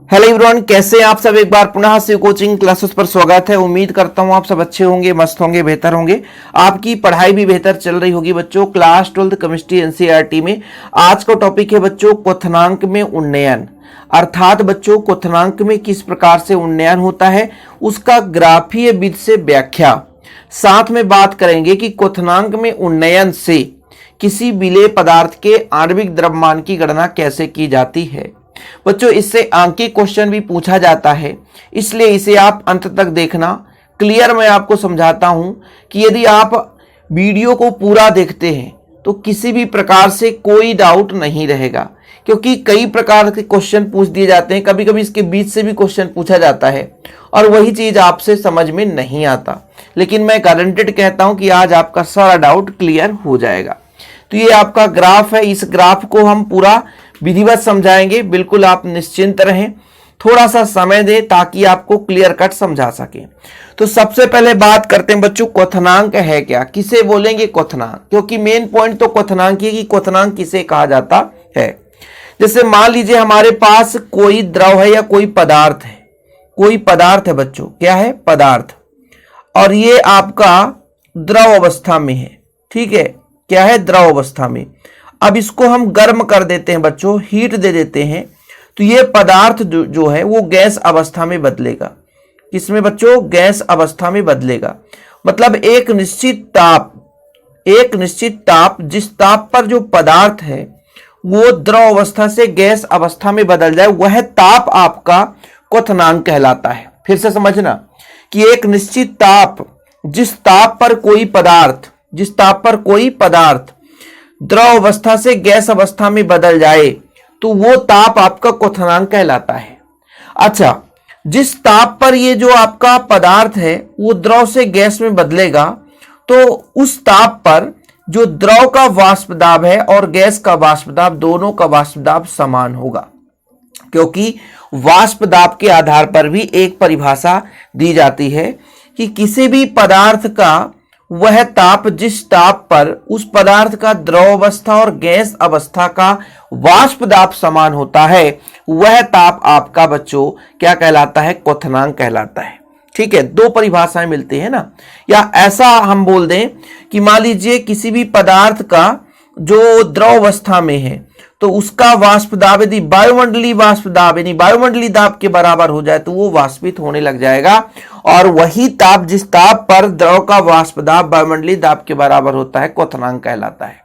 Hello everyone, कैसे हैं आप सब। एक बार पुनः शिव कोचिंग क्लासेस पर स्वागत है। उम्मीद करता हूं आप सब अच्छे होंगे, मस्त होंगे, बेहतर होंगे। आपकी पढ़ाई भी बेहतर चल रही होगी बच्चों। क्लास 12 केमिस्ट्री एनसीईआरटी में आज का टॉपिक है बच्चों क्वथनांक में उन्नयन। अर्थात बच्चों क्वथनांक में किस प्रकार से उन्नयन होता है उसका ग्राफीय विधि से व्याख्या। साथ में बात करेंगे कि क्वथनांक में उन्नयन से किसी विलेय पदार्थ के आणविक द्रव्यमान की गणना कैसे की जाती है। बच्चों इससे अंकीय क्वेश्चन भी पूछा जाता है, इसलिए इसे आप अंत तक देखना। क्लियर मैं आपको समझाता हूं कि यदि आप वीडियो को पूरा देखते हैं तो किसी भी प्रकार से कोई डाउट नहीं रहेगा, क्योंकि कई प्रकार के क्वेश्चन पूछ दिए जाते हैं। कभी कभी इसके बीच से भी क्वेश्चन पूछा जाता है और वही चीज आपसे समझ में नहीं आता, लेकिन मैं गारंटेड कहता हूं कि आज आपका सारा डाउट क्लियर हो जाएगा। तो ये आपका ग्राफ है, इस ग्राफ को हम पूरा विधिवत समझाएंगे। बिल्कुल आप निश्चिंत रहें, थोड़ा सा समय दें ताकि आपको क्लियर कट समझा सके। तो सबसे पहले बात करते हैं बच्चों क्वथनांक है क्या, किसे बोलेंगे क्वथनांक, क्योंकि मेन पॉइंट तो क्वथनांक ही कि क्वथनांक किसे कहा जाता है। जैसे मान लीजिए हमारे पास कोई द्रव है या कोई पदार्थ है, कोई पदार्थ है बच्चों, क्या है, पदार्थ, और ये आपका द्रव अवस्था में है। ठीक है, क्या है, द्रव अवस्था में। अब इसको हम गर्म कर देते हैं बच्चों, हीट दे देते हैं, तो ये पदार्थ जो है वो गैस अवस्था में बदलेगा। किसमें बच्चों, गैस अवस्था में बदलेगा। मतलब एक निश्चित ताप जिस ताप पर जो पदार्थ है वो द्रव अवस्था से गैस अवस्था में बदल जाए, वह ताप आपका क्वथनांक कहलाता है। फिर से समझना कि एक निश्चित ताप जिस ताप पर कोई पदार्थ द्रव अवस्था से गैस अवस्था में बदल जाए तो वो ताप आपका क्वथनांक कहलाता है। अच्छा, जिस ताप पर ये जो आपका पदार्थ है वो द्रव से गैस में बदलेगा, तो उस ताप पर जो द्रव का वाष्प दाब है और गैस का वाष्प दाब, दोनों का वाष्प दाब समान होगा, क्योंकि वाष्प दाब के आधार पर भी एक परिभाषा दी जाती है कि किसी भी पदार्थ का वह ताप जिस ताप पर उस पदार्थ का द्रव अवस्था और गैस अवस्था का वाष्प दाब समान होता है, वह ताप आपका बच्चों क्या कहलाता है, क्वथनांक कहलाता है। ठीक है, दो परिभाषाएं मिलती है ना। या ऐसा हम बोल दें कि मान लीजिए किसी भी पदार्थ का जो द्रव अवस्था में है तो उसका वाष्प दाब यदि वायुमंडलीय वाष्प दाब यानी वायुमंडलीय दाब के बराबर हो जाए तो वो वाष्पित होने लग जाएगा, और वही ताप जिस ताप पर द्रव का वाष्प दाब वायुमंडलीय दाब के बराबर होता है क्वथनांक कहलाता है।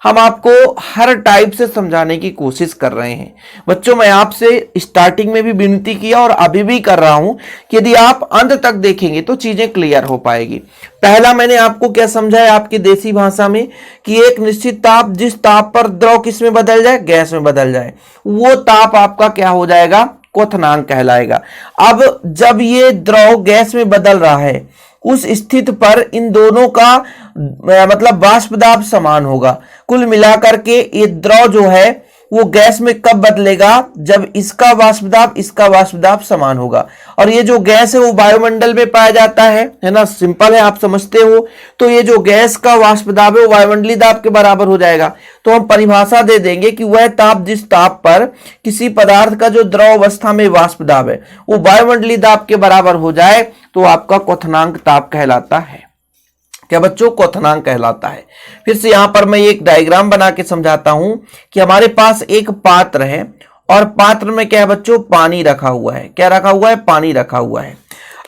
हम आपको हर टाइप से समझाने की कोशिश कर रहे हैं बच्चों। मैं आपसे स्टार्टिंग में भी विनती किया और अभी भी कर रहा हूं कि यदि आप अंत तक देखेंगे तो चीजें क्लियर हो पाएगी। पहला मैंने आपको क्या समझाया आपकी देसी भाषा में कि एक निश्चित ताप जिस ताप पर द्रव किस में बदल जाए, गैस में बदल जाए, वो ताप आपका क्या हो जाएगा, क्वथनांक कहलाएगा। अब जब ये द्रव गैस में बदल रहा है उस स्थिति पर इन दोनों का मतलब वाष्प दाब समान होगा। कुल मिलाकर के ये द्रव जो है वो गैस में कब बदलेगा, जब इसका वाष्प दाब समान होगा। और ये जो गैस है वो वायुमंडल में पाया जाता है ना, सिंपल है, आप समझते हो। तो ये जो गैस का वाष्प दाब है वो वायुमंडलीय दाब के बराबर हो जाएगा। तो हम परिभाषा दे देंगे कि वह ताप जिस ताप पर किसी पदार्थ का जो द्रव अवस्था में वाष्प दाब है वो वायुमंडलीय दाब के बराबर हो जाए तो आपका क्वथनांक ताप कहलाता है। क्या बच्चों, क्वथनांक कहलाता है। फिर से यहां पर मैं एक डायग्राम बना के समझाता हूं कि हमारे पास एक पात्र है और पात्र में क्या है बच्चों, पानी रखा हुआ है। क्या रखा हुआ है, पानी रखा हुआ है।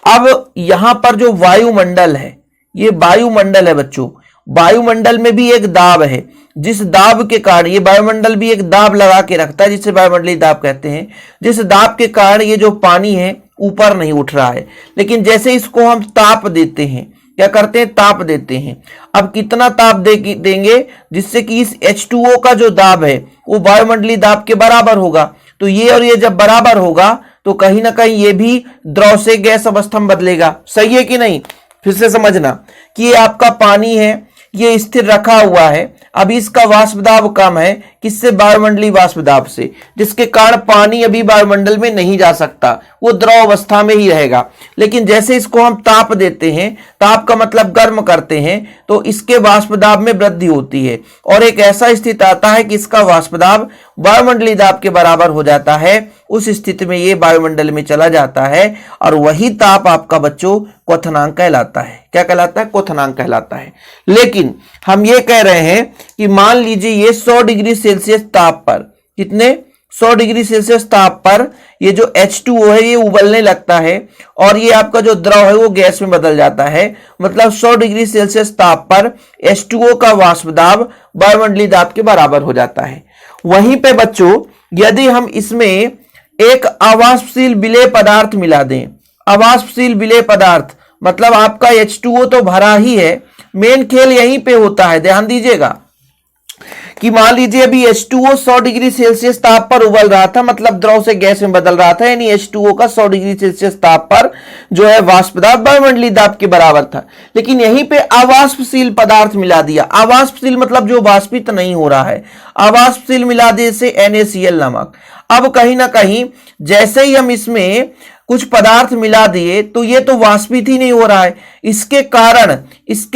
अब यहां पर जो वायुमंडल है ये वायुमंडल है बच्चों। वायुमंडल में भी एक दाब है, जिस दाब के कारण ये वायुमंडल भी एक दाब लगा के रखता है जिसे वायुमंडलीय दाब कहते हैं। जिस दाब के कारण ये जो पानी है ऊपर नहीं उठ रहा है, लेकिन जैसे इसको हम ताप देते हैं, क्या करते हैं, ताप देते हैं। अब कितना ताप देंगे जिससे कि इस H2O का जो दाब है वो वायुमंडलीय दाब के बराबर होगा। तो ये और ये जब बराबर होगा तो कहीं ना कहीं ये भी द्रव से गैस अवस्था में बदलेगा। सही है कि नहीं। फिर से समझना कि ये आपका पानी है, ये स्थिर रखा हुआ है। अब इसका वाष्प दाब कम है, किससे, वायुमंडलीय वाष्प दाब से, जिसके कारण पानी अभी वायुमंडल में नहीं जा सकता, वो द्रव अवस्था में ही रहेगा। लेकिन जैसे इसको हम ताप देते हैं, ताप का मतलब गर्म करते हैं, तो इसके वाष्प दाब में वृद्धि होती है और एक ऐसा स्थिति आता है कि इसका वाष्प दाब वायुमंडलीय दाब के बराबर हो जाता है। उस स्थिति में ये वायुमंडल में चला जाता है और वही ताप आपका बच्चों क्वथनांक कहलाता है। क्या कहलाता है? क्वथनांक कहलाता है। लेकिन हम ये कह रहे हैं कि मान लीजिए ये 100 डिग्री सेल्सियस ताप पर, कितने 100 डिग्री सेल्सियस ताप पर ये जो H2O है ये उबलने लगता है और ये आपका जो द्रव है वो गैस में बदल जाता है। मतलब 100 डिग्री सेल्सियस ताप पर H2O का वाष्प दाब वायुमंडलीय दाब के बराबर हो जाता है। वहीं पे बच्चों यदि हम इसमें एक अवाष्पशील विलेय पदार्थ मिला दें, अवाष्पशील विलेय पदार्थ मतलब आपका H2O तो भरा ही है, मेन खेल यहीं पे होता है। ध्यान दीजिएगा कि मान लीजिए अभी H2O 100 डिग्री सेल्सियस ताप पर उबल रहा था, मतलब द्रव से गैस में बदल रहा था, यानी H2O का 100 डिग्री सेल्सियस ताप पर जो है वाष्प दाब वायुमंडलीय दाब के बराबर था। लेकिन यहीं पे अवाष्पशील पदार्थ मिला दिया। अवाष्पशील मतलब जो वाष्पित नहीं हो रहा है, अवाष्पशील मिला दिए से NaCl नमक। अब कहीं ना कहीं जैसे ही हम इसमें कुछ पदार्थ मिला दिए तो ये तो वाष्पित ही नहीं हो रहा है। इसके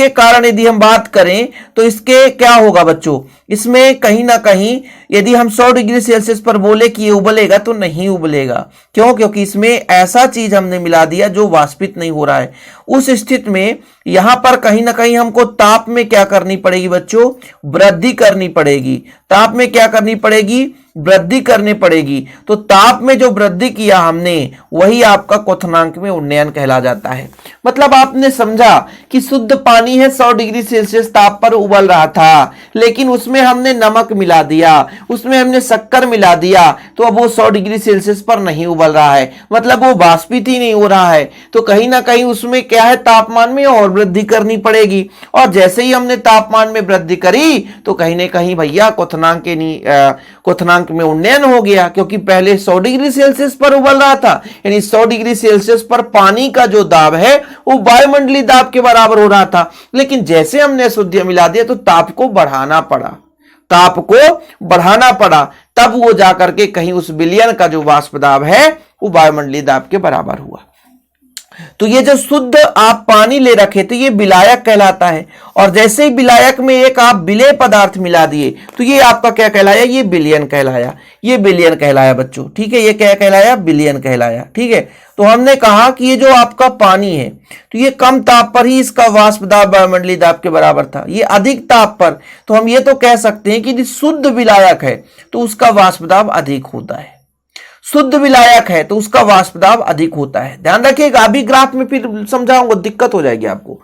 कारण यदि हम बात करें तो इसके क्या होगा बच्चों, इसमें कहीं ना कहीं यदि हम 100 डिग्री सेल्सियस पर बोले कि ये उबलेगा तो नहीं उबलेगा। क्यों? क्योंकि इसमें ऐसा चीज हमने मिला दिया जो वाष्पित नहीं हो रहा है। उस स्थिति में यहां पर कहीं ना कहीं हमको ताप में क्या करनी पड़ेगी बच्चों? वृद्धि करनी पड़ेगी। ताप में क्या करनी पड़ेगी? वृद्धि करनी पड़ेगी। तो ताप में जो वृद्धि किया हमने वही आपका क्वथनांक में उन्नयन कहला जाता है। मतलब आपने समझा कि शुद्ध पानी है 100 डिग्री सेल्सियस ताप पर उबल रहा था, लेकिन उसमें हमने नमक मिला दिया, उसमें हमने शक्कर मिला दिया, तो अब वो 100 डिग्री सेल्सियस पर नहीं उबल रहा है, मतलब वो वाष्पित ही नहीं हो रहा है। तो कहीं ना कहीं उसमें क्या है, तापमान में और वृद्धि करनी पड़ेगी। और जैसे ही हमने तापमान में वृद्धि करी तो कहीं ना कहीं भैया क्वथनांक में उन्नयन हो गया, क्योंकि पहले 100 डिग्री सेल्सियस पर उबल रहा था, यानी 100 डिग्री सेल्सियस पर पानी का जो दाब है वो वायुमंडलीय दाब के बराबर हो रहा था। लेकिन जैसे हमने अशुद्धियां मिला दिया तो ताप को बढ़ाना पड़ा, तब वो जाकर के कहीं उस विलयन का जो वाष्प दाब है वो वायुमंडलीय दाब के बराबर हुआ। तो ये जो शुद्ध आप पानी ले रखे थे ये विलायक कहलाता है। और जैसे ही विलायक में एक आप विलेय पदार्थ मिला दिए तो ये आपका क्या कहलाया? ये विलयन कहलाया। ये विलयन कहलाया बच्चों, ठीक है। ये क्या कहलाया? विलयन कहलाया, ठीक है। तो हमने कहा कि ये जो आपका पानी है तो ये कम ताप पर ही इसका वाष्प दाब वायुमंडलीय दाब के बराबर था। ये अधिक ताप पर तो हम ये तो कह सकते हैं कि यदि शुद्ध विलायक है तो उसका वाष्प दाब अधिक होता है। शुद्ध विलायक है तो उसका वाष्प दाब अधिक होता है। ध्यान रखिएगा, अभी ग्राफ में फिर समझाऊंगा, दिक्कत हो जाएगी आपको।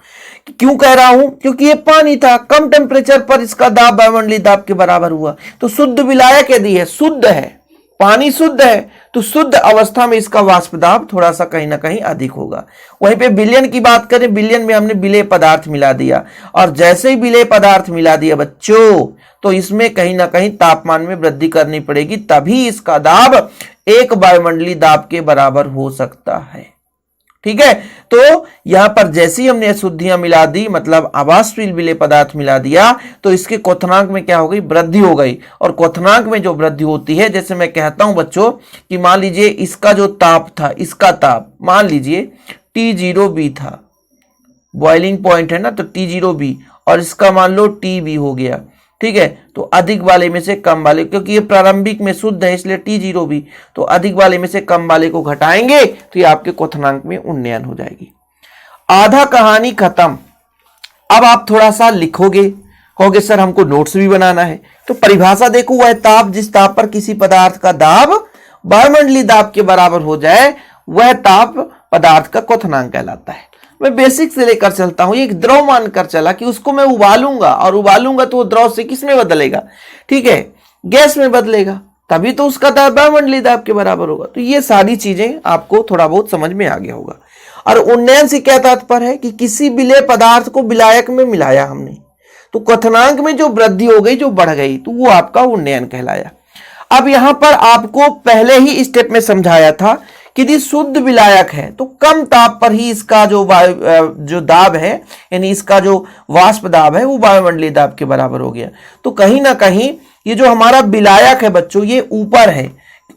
क्यों कह रहा हूं? क्योंकि ये पानी था, कम टेम्परेचर पर इसका दाब वायुमंडलीय दाब के बराबर हुआ। तो शुद्ध विलायक यदि है, शुद्ध है, पानी शुद्ध है, तो शुद्ध अवस्था में इसका वाष्प दाब थोड़ा सा कहीं ना कहीं अधिक होगा। वहीं पे विलयन की बात करें, विलयन में हमने विलेय पदार्थ मिला दिया, और जैसे ही विलेय पदार्थ मिला दिया बच्चों तो इसमें कहीं ना कहीं तापमान में वृद्धि करनी पड़ेगी, तभी इसका दाब एक वायुमंडलीय दाब के बराबर हो सकता है, ठीक है। तो यहां पर जैसे ही हमने अशुद्धियां मिला दी, मतलब अवाष्पशील विलेय पदार्थ मिला दिया, तो इसके क्वथनांक में क्या हो गई? वृद्धि हो गई। और क्वथनांक में जो वृद्धि होती है, जैसे मैं कहता हूं बच्चों कि मान लीजिए इसका जो ताप था, इसका ताप मान लीजिए T0B था, बॉइलिंग पॉइंट है ना, तो T0B, और इसका मान लो TB हो गया, ठीक है। तो अधिक वाले में से कम वाले, क्योंकि ये प्रारंभिक में शुद्ध है इसलिए T0B, तो अधिक वाले में से कम वाले को घटाएंगे तो ये आपके क्वथनांक में उन्नयन हो जाएगी। आधा कहानी खत्म। अब आप थोड़ा सा लिखोगे, कहोगे सर हमको नोट्स भी बनाना है, तो परिभाषा देखो, वह ताप जिस ताप पर किसी पदार्थ का दाब वायुमंडलीय दाब के बराबर हो जाए वह ताप पदार्थ का क्वथनांक कहलाता है। मैं बेसिक से लेकर चलता हूं, एक द्रव मानकर चला कि उसको मैं उबालूंगा, और उबालूंगा तो वो द्रव से किस में बदलेगा? ठीक है, गैस में बदलेगा, तभी तो उसका दाब वायुमंडलीय दाब के बराबर होगा। तो ये सारी चीजें आपको थोड़ा बहुत समझ में आ गया होगा। और उन्नयन से क्या तात्पर्य है कि किसी विलेय पदार्थ को विलायक में मिलाया हमने, तो क्वथनांक में जो वृद्धि हो गई, जो बढ़ गई, तो वो आपका उन्नयन कहलाया। अब यहां पर आपको पहले ही स्टेप में समझाया था कि यदि शुद्ध विलायक है तो कम ताप पर ही इसका जो दाब है, यानी इसका जो वाष्प दाब है वो वायुमंडलीय दाब के बराबर हो गया। तो कहीं ना कहीं ये जो हमारा विलायक है बच्चों, ये ऊपर है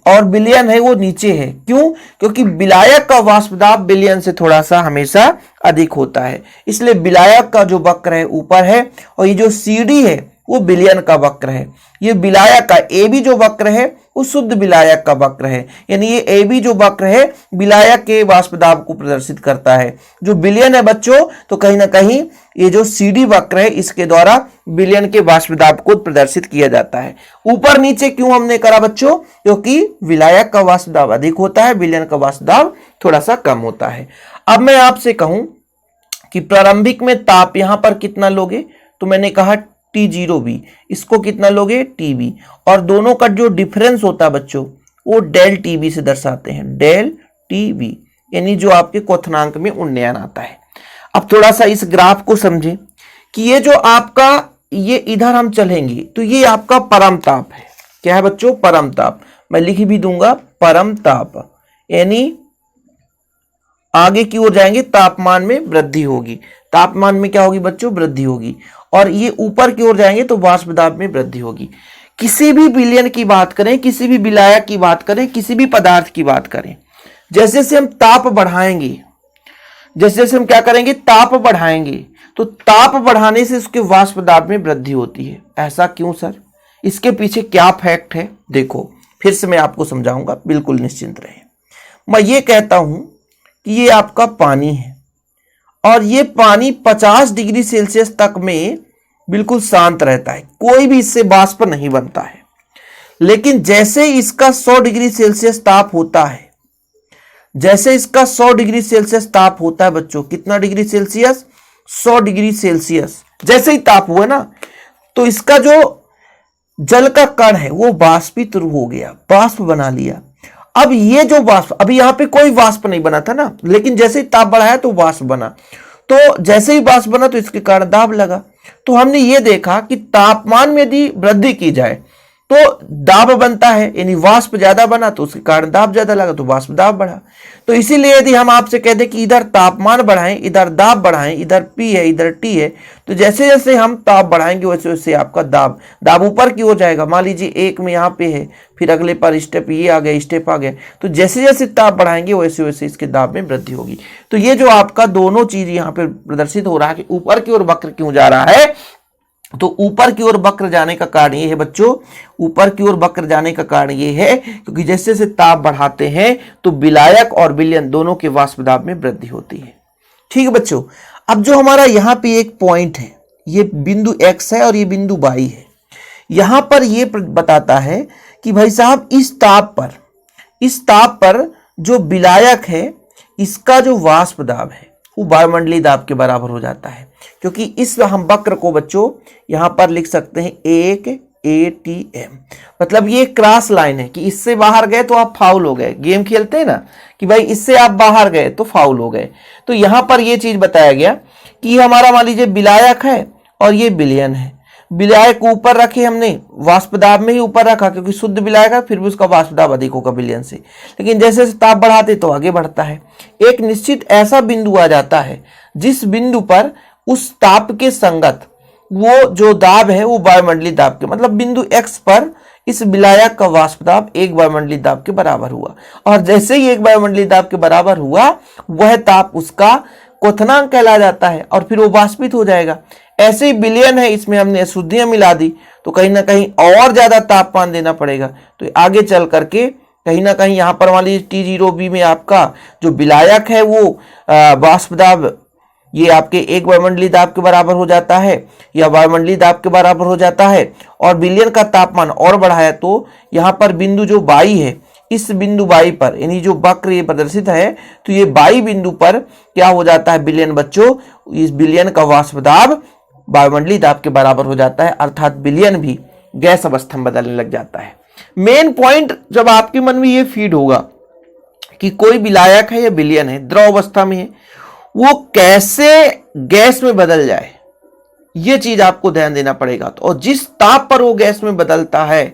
और विलयन है वो नीचे है। क्यों? क्योंकि विलायक का वाष्प दाब विलयन से थोड़ा सा हमेशा अधिक होता है, इसलिए विलायक का जो वक्र है ऊपर है, और ये जो सीढ़ी है वो विलयन का वक्र है। ये विलायक का AB जो वक्र है वो शुद्ध विलायक का वक्र है, यानी ये AB जो वक्र है विलायक के वाष्प दाब को प्रदर्शित करता है। जो विलयन है बच्चों, तो कहीं ना कहीं ये जो CD वक्र है इसके द्वारा विलयन के वाष्प दाब को प्रदर्शित किया जाता है। ऊपर नीचे क्यों हमने करा बच्चों? क्योंकि विलायक का वाष्प दाब अधिक होता है, विलयन का वाष्प दाब थोड़ा सा कम होता है। अब मैं आपसे कहूं कि प्रारंभिक में ताप यहां पर कितना लोगे, तो मैंने कहा T0B, इसको कितना लोगे TB, और दोनों का जो डिफरेंस होता है बच्चों वो डेल TB से दर्शाते हैं, डेल TB, यानी जो आपके क्वथनांक में उन्नयन आता है। अब थोड़ा सा इस ग्राफ को समझें कि ये जो आपका ये इधर हम चलेंगे तो ये आपका परम ताप है। क्या है बच्चों? परम ताप। मैं लिख भी दूंगा परम ताप, यानी आगे की ओर जाएंगे तापमान में वृद्धि होगी। तापमान में क्या होगी बच्चों? वृद्धि होगी। और ये ऊपर की ओर जाएंगे तो वाष्प दाब में वृद्धि होगी। किसी भी विलयन की बात करें, किसी भी विलायक की बात करें, किसी भी पदार्थ की बात करें, जैसे जैसे हम ताप बढ़ाएंगे, जैसे जैसे हम क्या करेंगे? ताप बढ़ाएंगे, तो ताप बढ़ाने से उसके वाष्प दाब में वृद्धि होती है। ऐसा क्यों सर? इसके पीछे क्या फैक्ट है? देखो फिर से मैं आपको समझाऊंगा, बिल्कुल निश्चिंत रहे। मैं ये कहता हूं कि ये आपका पानी है और ये पानी 50 डिग्री सेल्सियस तक में बिल्कुल शांत रहता है, कोई भी इससे वाष्प नहीं बनता है। लेकिन जैसे इसका 100 डिग्री सेल्सियस ताप होता है, जैसे इसका 100 डिग्री सेल्सियस ताप होता है बच्चों, कितना डिग्री सेल्सियस? 100 डिग्री सेल्सियस जैसे ही ताप हुआ ना, तो इसका जो जल का कण है वो वाष्पित हो गया, वाष्प बना लिया। अब ये जो वाष्प, अभी यहां पे कोई वाष्प नहीं बना था ना, लेकिन जैसे ही ताप बढ़ाया तो वाष्प बना। तो जैसे ही वाष्प बना तो इसके कारण दाब लगा। तो हमने ये देखा कि तापमान में यदि वृद्धि की जाए तो दाब बनता है, यानी वाष्प ज्यादा बना तो उसके कारण दाब ज्यादा लगा, तो वाष्प दाब बढ़ा। तो इसीलिए यदि हम आपसे कह दें कि इधर तापमान बढ़ाएं, इधर दाब बढ़ाएं, इधर P है इधर T है, तो जैसे जैसे हम ताप बढ़ाएंगे वैसे वैसे आपका दाब ऊपर की ओर जाएगा। मान लीजिए एक में यहाँ पे है, फिर अगले पर स्टेप ये आ गया, स्टेप आ गया, तो जैसे जैसे ताप बढ़ाएंगे वैसे वैसे इसके दाब में वृद्धि होगी। तो ये जो आपका दोनों चीज यहाँ पे प्रदर्शित हो रहा है कि ऊपर की ओर वक्र क्यों जा रहा है, तो ऊपर की ओर वक्र जाने का कारण ये है बच्चों, ऊपर की ओर वक्र जाने का कारण ये है क्योंकि जैसे जैसे ताप बढ़ाते हैं तो विलायक और विलयन दोनों के वाष्प दाब में वृद्धि होती है। ठीक है बच्चों। अब जो हमारा यहाँ पे एक पॉइंट है, ये बिंदु X है और ये बिंदु Y है। यहां पर ये बताता है कि भाई साहब इस ताप पर जो विलायक है इसका जो वाष्प दाब है वो वायुमंडलीय दाब के बराबर हो जाता है। क्योंकि इस हम वक्र को बच्चों यहां पर लिख सकते हैं 1 ATM, मतलब ये क्रॉस लाइन है कि इससे बाहर गए तो आप फाउल हो गए। गेम खेलते हैं ना कि भाई इससे आप बाहर गए तो फाउल हो गए। तो यहां पर ये चीज बताया गया कि हमारा मान लीजिए विलायक है और ये विलयन है। विलायक ऊपर रखे हमने, वाष्प दाब में ही ऊपर रखा क्योंकि शुद्ध विलायक है, फिर भी उसका वाष्प दाब अधिक होगा विलयन से। लेकिन जैसे जैसे ताप बढ़ाते तो आगे बढ़ता है। एक निश्चित ऐसा बिंदु आ जाता है जिस बिंदु पर उस ताप के संगत वो जो दाब है वो वायुमंडलीय दाब के, मतलब बिंदु X पर इस विलायक का वाष्प दाब एक वायुमंडलीय दाब के बराबर हुआ। और जैसे ही एक वायुमंडलीय दाब के बराबर हुआ वह ताप उसका क्वथनांक कहला जाता है और फिर वो वाष्पित हो जाएगा। ऐसे ही विलयन है, इसमें हमने अशुद्धियां मिला दी तो कहीं ना कहीं और ज्यादा तापमान देना पड़ेगा। तो आगे चल करके कहीं ना कहीं यहाँ पर मान लीजिए T0B में आपका जो विलायक है वो वाष्प दाब ये आपके एक वायुमंडलीय दाब के बराबर हो जाता है या वायुमंडलीय दाब के बराबर हो जाता है। और विलयन का तापमान और बढ़ाया तो यहाँ पर बिंदु जो Y है, इस बिंदु Y पर, यानी जो वक्र ये प्रदर्शित है, तो ये Y बिंदु पर क्या हो जाता है विलयन बच्चों, इस विलयन का वाष्प दाब वायुमंडलीय दाब के बराबर हो जाता है, अर्थात विलयन भी गैस अवस्था में बदलने लग जाता है। मेन पॉइंट जब आपके मन में ये फीड होगा कि कोई विलायक है या विलयन है, द्रव अवस्था में है, वो कैसे गैस में बदल जाए ये चीज आपको ध्यान देना पड़ेगा। तो और जिस ताप पर वो गैस में बदलता है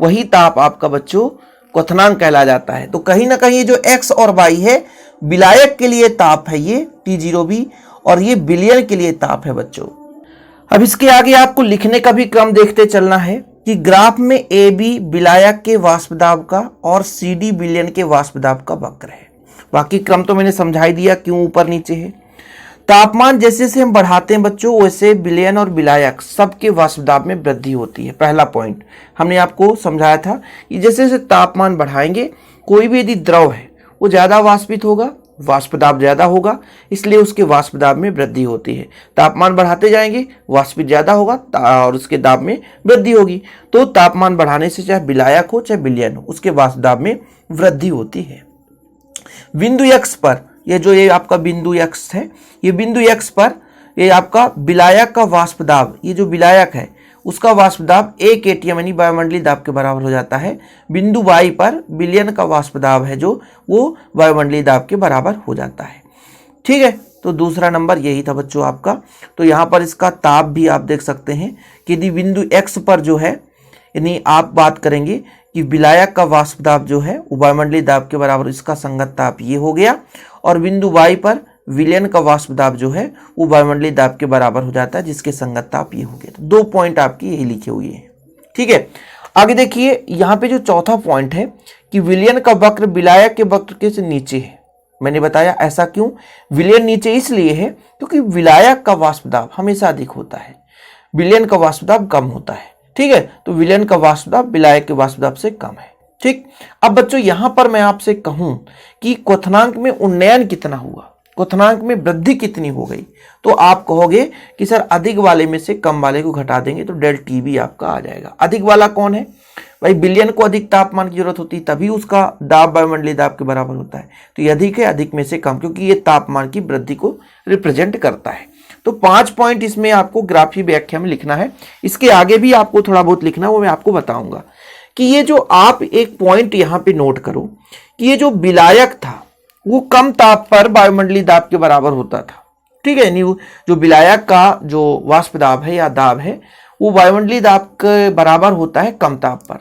वही ताप आपका बच्चों क्वथनांक कहला जाता है। तो कहीं ना कहीं जो X और Y है, विलायक के लिए ताप है ये T0B और ये विलयन के लिए ताप है बच्चों। अब इसके आगे आपको लिखने का भी क्रम देखते चलना है कि ग्राफ में AB विलायक के वाष्प दाब का और CD विलयन के वाष्प दाब का वक्र है। बाकी क्रम तो मैंने समझा ही दिया क्यों ऊपर नीचे है। तापमान जैसे जैसे हम बढ़ाते हैं बच्चों, वैसे विलयन और विलायक सबके वाष्प दाब में वृद्धि होती है। पहला पॉइंट हमने आपको समझाया था कि जैसे जैसे तापमान बढ़ाएंगे, कोई भी यदि द्रव है वो ज़्यादा वाष्पित होगा, वाष्प दाब ज़्यादा होगा, इसलिए उसके वाष्प दाब में वृद्धि होती है। तापमान बढ़ाते जाएंगे, वाष्पित ज़्यादा होगा और उसके दाब में वृद्धि होगी। तो तापमान बढ़ाने से चाहे विलायक हो चाहे विलयन हो, उसके वाष्प दाब में वृद्धि होती है। बिंदु x पर, ये आपका बिंदु x है, ये बिंदु x पर ये आपका विलायक का वाष्प दाब, ये जो विलायक है उसका वाष्प दाब 1 atm यानी वायुमंडलीय दाब के बराबर हो जाता है। बिंदु y पर विलयन का वाष्प दाब है जो वो वायुमंडलीय दाब के बराबर हो जाता है। ठीक है, तो दूसरा नंबर यही था बच्चों आपका। तो यहाँ पर इसका ताप भी आप देख सकते हैं कि यदि बिंदु x पर जो है, यानी आप बात करेंगे कि विलायक का वाष्प दाब जो है वो वायुमंडलीय दाब के बराबर, इसका संगत ताप ये हो गया, और बिंदु y पर विलयन का वाष्प दाब जो है वो वायुमंडलीय दाब के बराबर हो जाता है, जिसके संगत ताप ये हो गया। तो 2 पॉइंट आपकी यही लिखे हुए हैं। ठीक है, आगे देखिए यहाँ पे जो चौथा पॉइंट है कि विलयन का वक्र विलायक के वक्र के से नीचे है। मैंने बताया ऐसा क्यों, विलयन नीचे इसलिए है क्योंकि विलायक का वाष्प दाब हमेशा अधिक होता है, विलयन का वाष्प दाब कम होता है। ठीक है, तो विलयन का वाष्प दाब विलायक के वाष्प दाब से कम है। ठीक, अब बच्चों यहां पर मैं आपसे कहूं कि क्वथनांक में उन्नयन कितना हुआ, क्वथनांक में वृद्धि कितनी हो गई, तो आप कहोगे कि सर अधिक वाले में से कम वाले को घटा देंगे तो डेल टी भी आपका आ जाएगा। अधिक वाला कौन है भाई, विलयन को अधिक तापमान की जरूरत होती है तभी उसका दाब वायुमंडलीय दाब के बराबर होता है। तो ये अधिक है, अधिक में से कम, क्योंकि ये तापमान की वृद्धि को रिप्रेजेंट करता है। तो 5 पॉइंट इसमें आपको ग्राफीय व्याख्या में लिखना है। इसके आगे भी आपको थोड़ा बहुत लिखना है, वो मैं आपको बताऊंगा। कि ये जो आप एक पॉइंट यहाँ पे नोट करो कि ये जो विलायक था वो कम ताप पर वायुमंडलीय दाब के बराबर होता था। ठीक है, नहीं जो विलायक का जो वाष्प दाब है या दाब है वो वायुमंडलीय दाब के बराबर होता है कम ताप पर।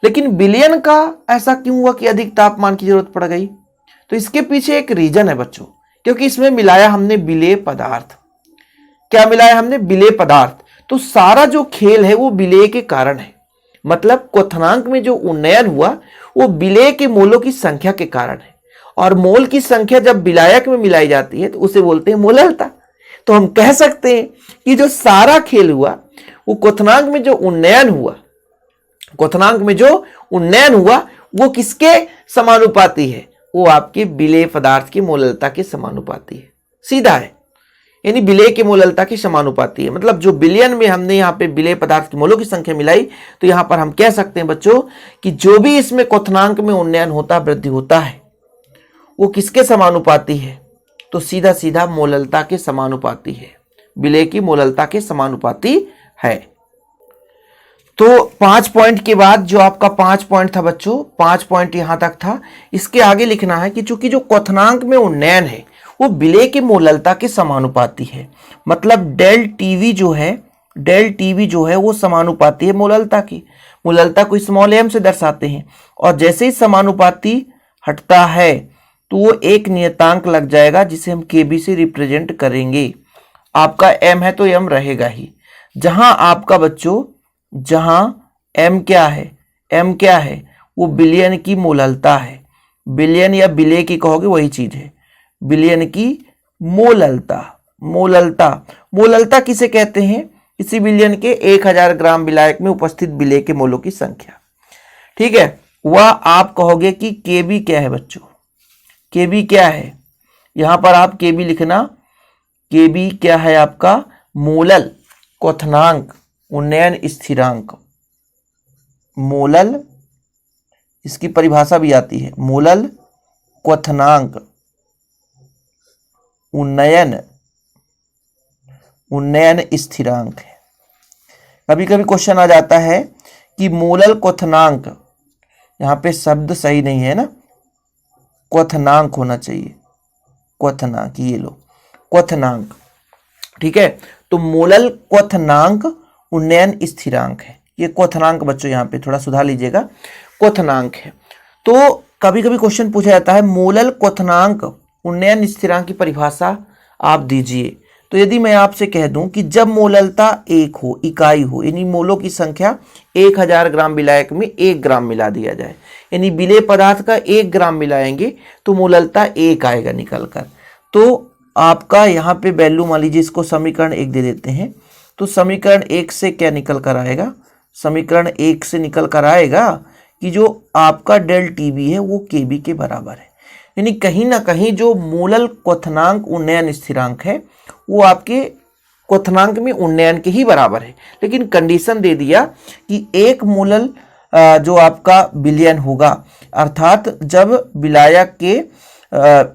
लेकिन विलयन का ऐसा क्यों हुआ कि अधिक तापमान की जरूरत पड़ गई, तो इसके पीछे एक रीजन है बच्चों, क्योंकि इसमें मिलाया हमने विलेय पदार्थ। क्या मिलाया हमने, विलेय पदार्थ। तो सारा जो खेल है वो विलेय के कारण है, मतलब क्वथनांक में जो उन्नयन हुआ वो विलेय के मोलों की संख्या के कारण है, और मोल की संख्या जब विलायक में मिलाई जाती है तो उसे बोलते हैं मोललता। तो हम कह सकते हैं कि जो सारा खेल हुआ वो क्वथनांक में जो उन्नयन हुआ, क्वथनांक में जो उन्नयन हुआ वो किसके समानुपाती है, वो आपके विलेय पदार्थ की मोललता के समानुपाती है। सीधा है, यानी विलेय के मोललता की समानुपाती है। मतलब जो विलयन में हमने यहाँ पे विलेय पदार्थ की मोलों की संख्या मिलाई, तो यहाँ पर हम कह सकते हैं बच्चों कि जो भी इसमें क्वथनांक में उन्नयन होता, वृद्धि होता है, वो किसके समानुपाती है, तो सीधा सीधा मोललता के समानुपाती है, विलेय की मोललता के समानुपाती है। तो 5 पॉइंट के बाद जो आपका 5 पॉइंट था बच्चों, 5 पॉइंट यहां तक था। इसके आगे लिखना है कि चूंकि जो क्वथनांक में उन्नयन है वो विलेय की मोललता के समानुपाती है, मतलब डेल टीवी जो है, डेल टीवी जो है वो समानुपाती है मोललता की। मोललता को स्मॉल एम से दर्शाते हैं, और जैसे ही समानुपाती हटता है तो वो एक नियतांक लग जाएगा जिसे हम केबी से रिप्रेजेंट करेंगे। आपका एम है तो एम रहेगा ही, जहां आपका बच्चों, जहां एम क्या है, एम क्या है, वो विलयन की मोललता है। विलयन या विलेय की कहोगे वही चीज है, विलयन की मोललता। मोललता, मोललता किसे कहते हैं, इसी विलयन के 1000 ग्राम विलायक में उपस्थित विलेय के मोलों की संख्या। ठीक है, वह आप कहोगे कि केबी क्या है बच्चों, केबी क्या है, यहां पर आप केबी लिखना। केबी क्या है आपका, मोलल क्वथनांक उन्नयन स्थिरांक। मोलल, इसकी परिभाषा भी आती है, मोलल क्वथनांक उन्नयन स्थिरांक है। कभी कभी क्वेश्चन आ जाता है कि मोलल क्वथनांक, यहां पे शब्द सही नहीं है ना, क्वथनांक होना चाहिए, क्वथनांक, ये लो क्वथनांक। ठीक है, तो मोलल क्वथनांक उन्नयन स्थिरांक है। ये क्वथनांक बच्चों यहाँ पे थोड़ा सुधार लीजिएगा, क्वथनांक है। तो कभी कभी क्वेश्चन पूछा जाता है मोलल क्वथनांक उन्नयन स्थिरांक की परिभाषा आप दीजिए। तो यदि मैं आपसे कह दूं कि जब मोललता 1 हो, इकाई हो, यानी मोलों की संख्या 1000 ग्राम विलायक में 1 ग्राम मिला दिया जाए, यानी विलेय पदार्थ का 1 ग्राम मिलाएंगे तो मोललता 1 आएगा निकल कर। तो आपका यहाँ पे वैल्यू मान लीजिए, इसको समीकरण 1 दे देते हैं, तो समीकरण 1 से क्या निकल कर आएगा, समीकरण 1 से निकल कर आएगा कि जो आपका डेल टीबी है वो केबी के बराबर है। यानी कहीं ना कहीं जो मूलल क्वथनांक उन्नयन स्थिरांक है वो आपके क्वथनांक में उन्नयन के ही बराबर है, लेकिन कंडीशन दे दिया कि एक मूलल जो आपका विलयन होगा, अर्थात जब विलायक के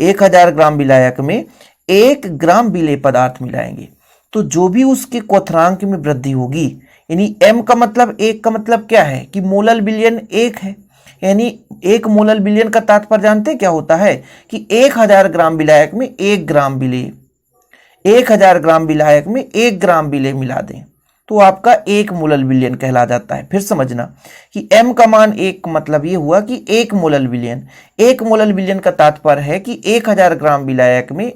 1000 ग्राम विलायक में 1 ग्राम विलेय पदार्थ मिलाएंगे तो जो भी उसके क्वथनांक में वृद्धि होगी, यानी m का मतलब 1 का मतलब क्या है कि मोलल विलयन 1 है, यानी 1 मोलल विलयन का तात्पर्य जानते हैं क्या होता है कि 1000 ग्राम विलायक में 1 ग्राम विलेय, 1000 ग्राम विलायक में 1 ग्राम विलेय मिला दें तो आपका 1 मोलल विलयन कहला जाता है। फिर समझना कि m का मान 1 मतलब ये हुआ कि 1 मोलल विलयन, 1 मोलल विलयन का तात्पर्य है कि 1000 ग्राम विलायक में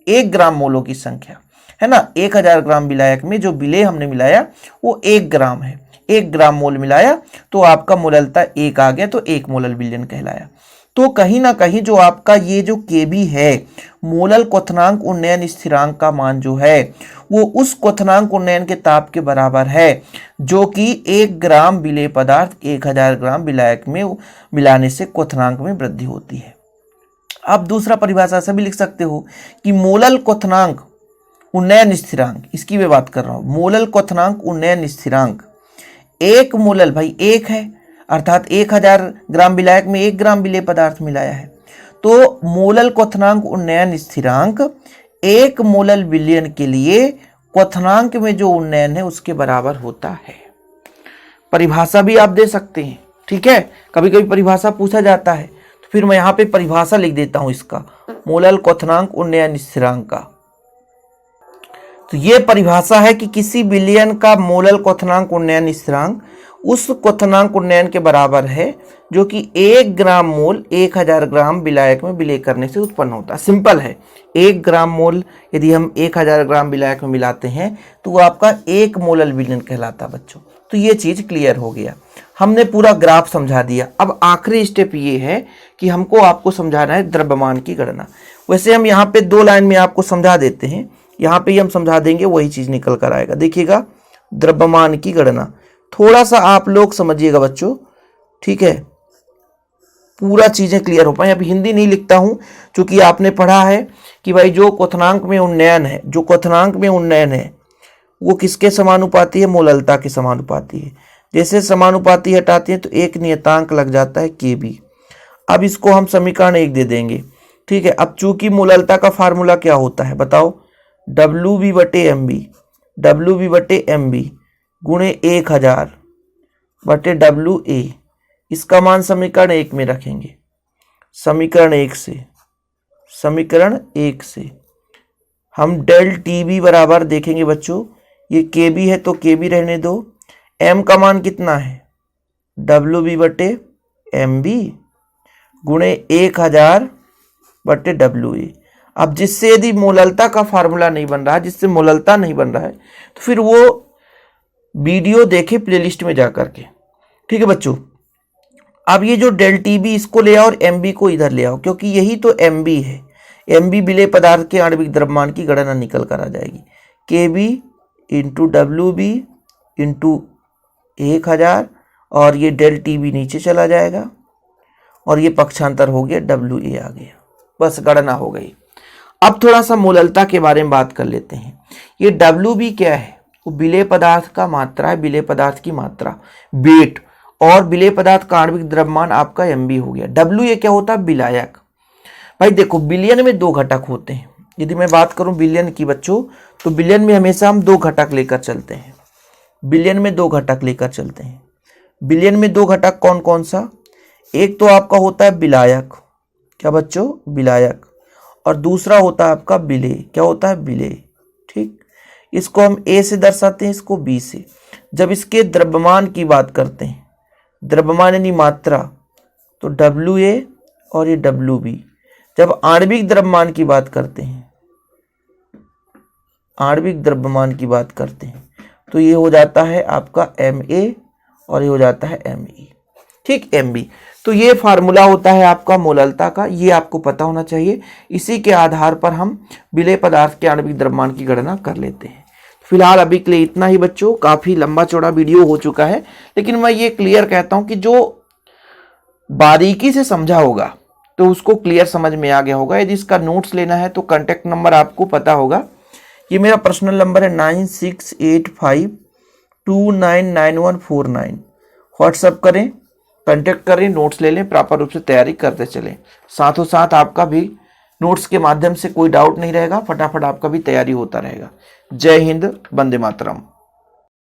1 ग्राम मोलों की संख्या है ना, 1000 ग्राम विलायक में जो विलेय हमने मिलाया वो 1 ग्राम है, 1 ग्राम मोल मिलाया तो आपका मोललता 1 आ गया, तो 1 मोलल विलयन कहलाया। तो कहीं ना कहीं जो आपका ये जो केबी है, मोलल क्वथनांक उन्नयन स्थिरांक का मान जो है वो उस क्वथनांक उन्नयन के ताप के बराबर है जो कि 1 ग्राम विलेय पदार्थ 1000 ग्राम विलायक में मिलाने से क्वथनांक में वृद्धि होती है। आप दूसरा परिभाषा से भी लिख सकते हो कि मोलल क्वथनांक उन्नयन स्थिरांक, इसकी मैं बात कर रहा हूं, मोलल क्वथनांक उन्नयन स्थिरांक 1 मोलल भाई 1 है, अर्थात 1000 ग्राम विलायक में 1 ग्राम विलेय पदार्थ मिलाया है, तो मोलल क्वथनांक उन्नयन स्थिरांक 1 मोलल विलयन के लिए क्वथनांक में जो उन्नयन है उसके बराबर होता है। परिभाषा भी आप दे सकते हैं, ठीक है, कभी कभी परिभाषा पूछा जाता है तो फिर मैं यहाँ पे परिभाषा लिख देता हूं इसका, मोलल क्वथनांक उन्नयन स्थिरांक का। तो ये परिभाषा है कि किसी विलयन का मोलल क्वथनांक उन्नयन स्थिरांक उस क्वथनांक उन्नयन के बराबर है जो कि 1 ग्राम मोल 1000 ग्राम विलायक में विलय करने से उत्पन्न होता है। सिंपल है, 1 ग्राम मोल यदि हम 1000 ग्राम विलायक में मिलाते हैं तो वो आपका 1 मोलल विलयन कहलाता है बच्चों। तो ये चीज क्लियर हो गया, हमने पूरा ग्राफ समझा दिया। अब आखिरी स्टेप ये है कि हमको आपको समझाना है द्रव्यमान की गणना। वैसे हम यहाँ पे 2 लाइन में आपको समझा देते हैं, यहाँ पे ही हम समझा देंगे, वही चीज निकल कर आएगा। देखिएगा, द्रव्यमान की गणना थोड़ा सा आप लोग समझिएगा बच्चों, ठीक है, पूरा चीजें क्लियर हो पाए। अभी हिंदी नहीं लिखता हूं क्योंकि आपने पढ़ा है कि भाई जो क्वथनांक में उन्नयन है, जो क्वथनांक में उन्नयन है वो किसके समानुपाती है, मोललता के समानुपाती है। जैसे समानुपाती हटाते हैं तो एक नियतांक लग जाता है केबी। अब इसको हम समीकरण 1 दे देंगे, ठीक है। अब चूंकि मोललता का फार्मूला क्या होता है बताओ, WB बटे MB, WB बटे MB गुणे 1000 बटे WA। इसका मान समीकरण 1 में रखेंगे, समीकरण 1 से हम डेल TB बराबर देखेंगे बच्चों, ये KB है तो KB रहने दो, M का मान कितना है WB बटे MB गुणे 1000 बटे WA। अब जिससे यदि मोललता का फार्मूला नहीं बन रहा है, जिससे मोललता नहीं बन रहा है, तो फिर वो वीडियो देखे प्लेलिस्ट में जाकर के, ठीक है बच्चों। अब ये जो डेल TB इसको ले आओ और MB को इधर ले आओ, क्योंकि यही तो MB है। MB विलेय पदार्थ के आणविक द्रव्यमान की गणना निकल कर आ जाएगी, KB इंटू WB इंटू 1000, और ये डेल TB नीचे चला जाएगा और ये पक्षांतर हो गया, WA आ गया, बस गणना हो गई। अब थोड़ा सा मोललता के बारे में बात कर लेते हैं। ये WB क्या है, वो विलेय पदार्थ का मात्रा है, विलेय पदार्थ की मात्रा, वेट, और विलेय पदार्थ का आणविक द्रव्यमान आपका MB हो गया। WA क्या होता है, विलायक। भाई देखो, विलयन में 2 घटक होते हैं। यदि मैं बात करूं विलयन की बच्चों, तो विलयन में हमेशा हम 2 घटक लेकर चलते हैं, विलयन में 2 घटक लेकर चलते हैं। विलयन में 2 घटक कौन कौन सा, एक तो आपका होता है विलायक, क्या बच्चों, विलायक, और दूसरा होता है आपका विलेय, क्या होता है, विलेय, ठीक। इसको हम A से दर्शाते हैं, इसको B से। जब इसके द्रव्यमान की बात करते हैं, द्रव्यमान यानी मात्रा, तो WA और ये WB। जब आणविक द्रव्यमान की बात करते हैं, आणविक द्रव्यमान की बात करते हैं, तो ये हो जाता है आपका MA और ये हो जाता है ME, ठीक, MB। तो ये फार्मूला होता है आपका मोललता का, ये आपको पता होना चाहिए। इसी के आधार पर हम विलेय पदार्थ के आणविक द्रव्यमान की गणना कर लेते हैं। फिलहाल अभी के लिए इतना ही बच्चों, काफी लंबा चौड़ा वीडियो हो चुका है, लेकिन मैं ये क्लियर कहता हूं कि जो बारीकी से समझा होगा तो उसको क्लियर समझ में आ गया होगा। यदि इसका नोट्स लेना है तो कांटेक्ट नंबर आपको पता होगा, ये मेरा पर्सनल नंबर है 9685299149। व्हाट्सअप करें, कांटेक्ट करें, नोट्स ले लें, प्रॉपर रूप से तैयारी करते चलें। साथों साथ आपका भी नोट्स के माध्यम से कोई डाउट नहीं रहेगा, फटाफट आपका भी तैयारी होता रहेगा। जय हिंद, वंदे मातरम।